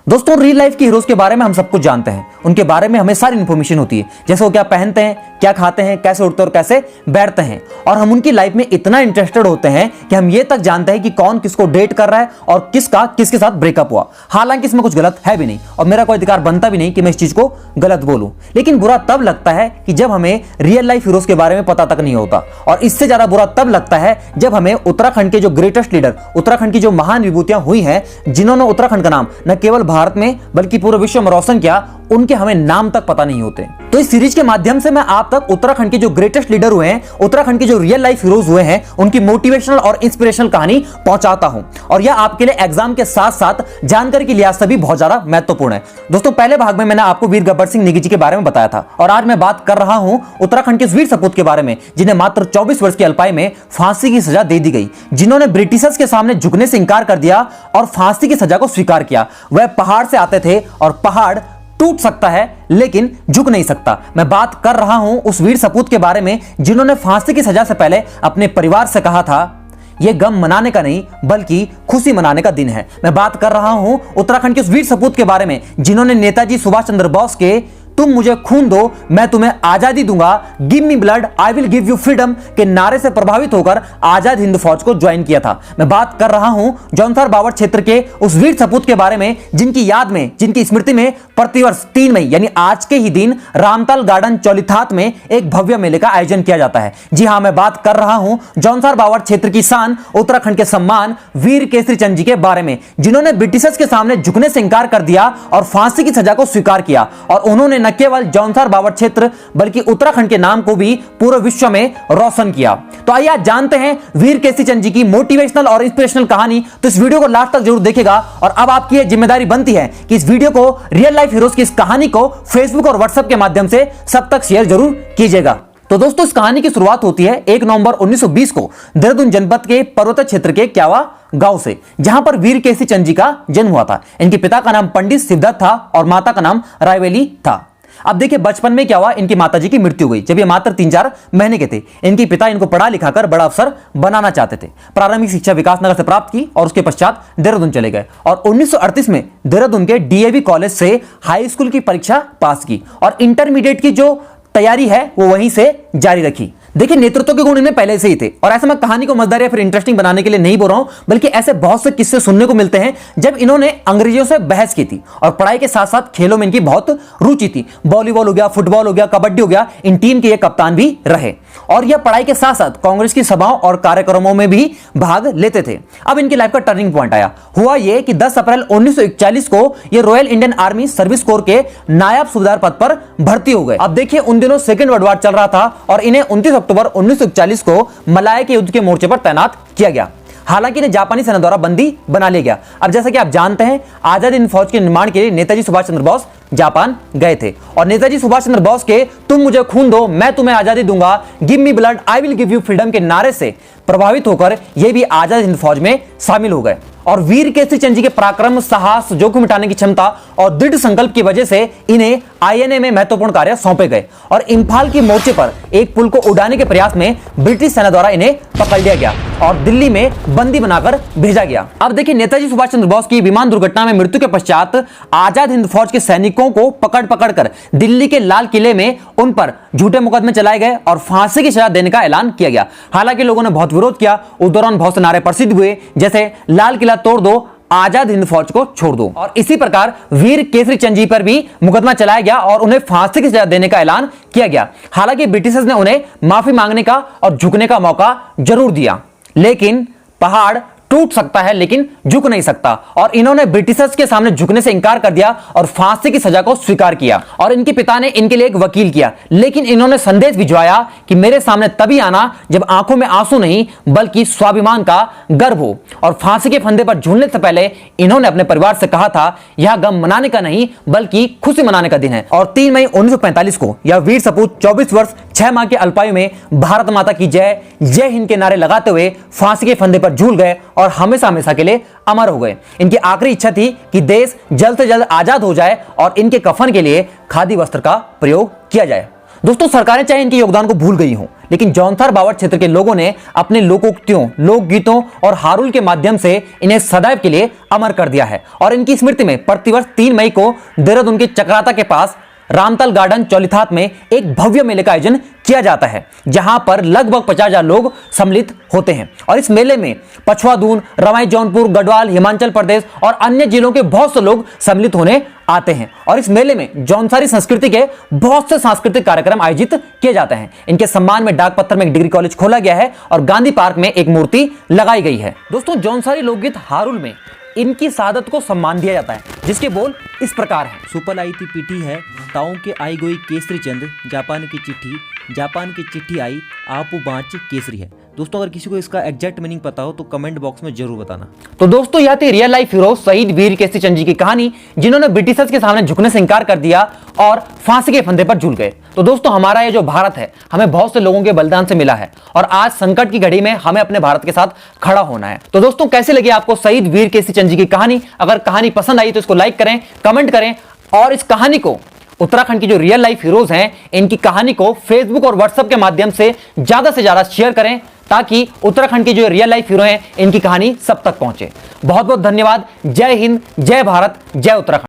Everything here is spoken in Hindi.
दोस्तों रियल लाइफ के हीरोज के बारे में हम सब कुछ जानते हैं। उनके बारे में हमें सारी इन्फॉर्मेशन होती है, जैसे वो क्या पहनते हैं, क्या खाते हैं, कैसे उठते हैं और कैसे बैठते हैं। और हम उनकी लाइफ में इतना इंटरेस्टेड होते हैं कि हम ये तक जानते हैं कि कौन किसको डेट कर रहा है और किसका किसके साथ ब्रेकअप हुआ। हालांकि इसमें कुछ गलत है भी नहीं और मेरा कोई अधिकार बनता भी नहीं कि मैं इस चीज को गलत बोलूं, लेकिन बुरा तब लगता है कि जब हमें रियल लाइफ हीरोज के बारे में पता तक नहीं होता। और इससे ज्यादा बुरा तब लगता है जब हमें उत्तराखंड के जो ग्रेटेस्ट लीडर, उत्तराखंड की जो महान विभूतियां हुई हैं, जिन्होंने उत्तराखंड का नाम न केवल भारत में बल्कि पूरे विश्व में रोशन किया, उनके हमें नाम तक पता नहीं होते। तो इस सीरीज के माध्यम से मैं आप तक उत्तराखंड के जो ग्रेटेस्ट लीडर हुए हैं, उत्तराखंड के जो रियल लाइफ हीरोज हुए हैं, उनकी मोटिवेशनल और इंस्पिरेशनल कहानी पहुंचाता हूं। और यह आपके लिए एग्जाम के साथ साथ जानकारी की लिहाज से भी बहुत ज्यादा महत्वपूर्ण है। दोस्तों पहले भाग में मैंने आपको वीर गब्बर सिंह नेगी जी के बारे में बताया था और आज मैं बात कर रहा हूं उत्तराखंड के वीर सपूत के बारे में, जिन्हें मात्र 24 वर्ष की अल्पाई में फांसी की सजा दे दी गई, जिन्होंने ब्रिटिशर्स के सामने झुकने से इंकार कर दिया और फांसी की सजा को स्वीकार किया। वह पहाड़ से आते थे और पहाड़ टूट सकता है लेकिन झुक नहीं सकता। मैं बात कर रहा हूं उस वीर सपूत के बारे में जिन्होंने फांसी की सजा से पहले अपने परिवार से कहा था, यह गम मनाने का नहीं बल्कि खुशी मनाने का दिन है। मैं बात कर रहा हूं उत्तराखंड के उस वीर सपूत के बारे में जिन्होंने नेताजी सुभाष चंद्र बोस के तुम मुझे खून दो मैं तुम्हें आजादी दूंगा, give me blood I will give you freedom के नारे से प्रभावित होकर आजाद हिंद फौज को ज्वाइन किया था। मैं बात कर रहा हूं जौनसार बावट क्षेत्र के उस वीर सपूत के बारे में जिनकी याद में, जिनकी स्मृति में प्रतिवर्ष 3 मई यानी आज के ही दिन रामताल गार्डन चौलीथात में एक भव्य मेले का आयोजन किया जाता है। जी हां, मैं बात कर रहा हूं जौनसार बावट क्षेत्र की शान, उत्तराखंड के सम्मान वीर केसरी चंद जी के बारे में, जिन्होंने ब्रिटिशर्स के सामने झुकने से इंकार कर दिया और फांसी की सजा को स्वीकार किया। और उन्होंने न केवल जौनसार बावट क्षेत्र बल्कि उत्तराखंड के नाम को भी पूरे विश्व में रोशन किया। तो आइए आज जानते हैं वीर केसरी चंद जी की मोटिवेशनल और इंस्पिरेशनल कहानी। तो इस वीडियो को लास्ट तक जरूर देखिएगा और अब आपकी यह जिम्मेदारी बनती है कि इस वीडियो को, रियल लाइफ हीरोज की इस कहानी को फेसबुक और व्हाट्सएप के माध्यम से सब तक शेयर जरूर कीजिएगा। तो दोस्तों इस कहानी की शुरुआत होती है 1 नवंबर 1920 को देहरादून जनपद के पर्वत क्षेत्र के क्यावा गांव से, जहां पर वीर केसरी चंद जी का जन्म हुआ था। इनके पिता का नाम पंडित शिवदत्त था और माता का नाम रायवेली था। अब देखिए बचपन में क्या हुआ, इनकी माताजी की मृत्यु हुई जब ये मात्र 3-4 महीने के थे। इनके पिता इनको पढ़ा लिखाकर बड़ा अफसर बनाना चाहते थे। प्रारंभिक शिक्षा विकासनगर से प्राप्त की और उसके पश्चात देहरादून चले गए और 1938 में देहरादून के डीएवी कॉलेज से हाई स्कूल की परीक्षा पास की और इंटरमीडिएट की जो तैयारी है वो वहीं से जारी रखी। देखिए नेतृत्व के गुण इनमें पहले से ही थे और ऐसे मैं कहानी को मजेदार या फिर इंटरेस्टिंग बनाने के लिए नहीं बोल रहा हूं, बल्कि ऐसे बहुत से किस्से सुनने को मिलते हैं जब इन्होंने अंग्रेजों से बहस की थी और पढ़ाई के साथ साथ खेलों में इनकी बहुत रुचि थी। वॉलीबॉल हो गया, फुटबॉल हो गया, कबड्डी हो गया, इन टीम के ये कप्तान भी रहे और यह पढ़ाई के साथ साथ कांग्रेस की सभाओं और कार्यक्रमों में भी भाग लेते थे। अब इनकी लाइफ का टर्निंग पॉइंट आया। हुआ यह कि 10 अप्रैल 1941 को ये royal Indian army service corps के नायब सूबेदार पद पर भर्ती हो गए। अब देखिए उन दिनों सेकेंड वर्ल्ड वॉर चल रहा था और इन्हें 29 अक्टूबर 1941 को मलाया के युद्ध के मोर्चे पर तैनात किया गया। हालांकि इन्हें जापानी सेना द्वारा बंदी बना लिया गया। अब जैसा कि आप जानते हैं आजाद हिंद फौज के निर्माण के लिए नेताजी सुभाष चंद्र बोस जापान गए थे और नेताजी सुभाष चंद्र बोस के तुम मुझे खून दो मैं तुम्हें आजादी दूंगा, give me blood I will give you freedom के नारे से प्रभावित होकर ये भी आजाद हिंद फौज में शामिल हो गए। और वीर केसरी चंद जी के पराक्रम, साहस, जोखिम उठाने की क्षमता और दृढ़ संकल्प की वजह से इन्हें आईएनए में महत्वपूर्ण कार्य सौंपे गए और इंफाल के मोर्चे पर एक पुल को उड़ाने के प्रयास में ब्रिटिश सेना द्वारा इन्हें पकड़ लिया गया और दिल्ली में बंदी बनाकर भेजा गया। अब देखिए नेताजी सुभाष चंद्र बोस की विमान दुर्घटना में मृत्यु के पश्चात आजाद हिंद फौज के सैनिकों को पकड़ कर दिल्ली के लाल किले में उन पर झूठे मुकदमे चलाए गए और फांसी की सजा देने का ऐलान किया गया। हालांकि लोगों ने बहुत विरोध किया। उस दौरान बहुत से नारे प्रसिद्ध हुए जैसे लाल किला तोड़ दो, आजाद हिंद फौज को छोड़ दो। और इसी प्रकार वीर केसरी चंद जी पर भी मुकदमा चलाया गया और उन्हें फांसी की सजा देने का ऐलान किया गया। हालांकि ब्रिटिशर्स ने उन्हें माफी मांगने का और झुकने का मौका जरूर दिया, लेकिन पहाड़ टूट सकता है लेकिन झुक नहीं सकता और इन्होंने ब्रिटिशर्स के सामने झुकने से इंकार कर दिया और फांसी की सजा को स्वीकार किया। और इनके पिता ने इनके लिए एक वकील किया, लेकिन इन्होंने संदेश भिजवाया कि मेरे सामने तभी आना जब आंखों में आंसू नहीं बल्कि स्वाभिमान का गर्व हो। और फांसी के फंदे पर झूलने से पहले इन्होंने अपने परिवार से कहा था, यह गम मनाने का नहीं बल्कि खुशी मनाने का दिन है। और 3 मई 1945 को यह वीर सपूत 24 वर्ष 6 माह की अल्पायु में भारत माता की जय, जय हिंद के नारे लगाते हुए फांसी के फंदे पर झूल गए और हमेशा हमेशा के लिए अमर हो गए। इनकी आखिरी इच्छा थी कि देश जल्द से जल्द आजाद हो जाए और इनके कफन के लिए खादी वस्त्र का प्रयोग किया जाए। दोस्तों सरकारें चाहे इनके योगदान को भूल गई हों, लेकिन जौनसार बावट क्षेत्र के लोगों ने अपने लोकोक्तियों, लोकगीतों और हारुल के माध्यम से इन्हें सदैव के लिए अमर कर दिया है। और इनकी स्मृति में प्रतिवर्ष 3 मई को देहरादून के चक्राता के पास रामतल गार्डन चौलिथात में एक भव्य मेले का आयोजन किया जाता है, जहां पर लगभग 50,000 लोग सम्मिलित होते हैं। और इस मेले में पछवादून, रवाई, जौनपुर, गढ़वाल, हिमाचल प्रदेश और अन्य जिलों के बहुत से लोग सम्मिलित होने आते हैं। और इस मेले में जौनसारी संस्कृति के बहुत से सांस्कृतिक कार्यक्रम आयोजित किए जाते हैं। इनके सम्मान में डाकपत्थर में एक डिग्री कॉलेज खोला गया है और गांधी पार्क में एक मूर्ति लगाई गई है। दोस्तों जौनसारी लोकगीत हारुल में इनकी शहादत को सम्मान दिया जाता है, जिसके बोल इस प्रकार हैं। सुपल आई थी पीठी है, ताऊ के आई गोई केसरी चंद, जापान की चिट्ठी आई, आपू बाँच केसरी है। दोस्तों अगर किसी को इसका एग्जैक्ट मीनिंग पता हो तो कमेंट बॉक्स में जरूर बताना। तो दोस्तों यह थी रियल लाइफ हीरो शहीद वीर केसरी चंद जी की कहानी, जिन्होंने ब्रिटिशर्स के सामने झुकने से इंकार कर दिया और फांसी के फंदे पर झूल गए। तो दोस्तों हमारा ये जो भारत है, हमें बहुत से लोगों के बलिदान से मिला है और आज संकट की घड़ी में हमें अपने भारत के साथ खड़ा होना है। तो दोस्तों कैसे लगी आपको शहीद वीर केसरी चंद जी की कहानी? अगर कहानी पसंद आई तो इसको लाइक करें, कमेंट करें और इस कहानी को उत्तराखंड की जो रियल लाइफ हीरोज हैं इनकी कहानी को फेसबुक और व्हाट्सएप के माध्यम से ज्यादा शेयर करें, ताकि उत्तराखंड की जो रियल लाइफ हीरो हैं इनकी कहानी सब तक पहुंचे। बहुत बहुत धन्यवाद। जय हिंद, जय भारत, जय उत्तराखंड।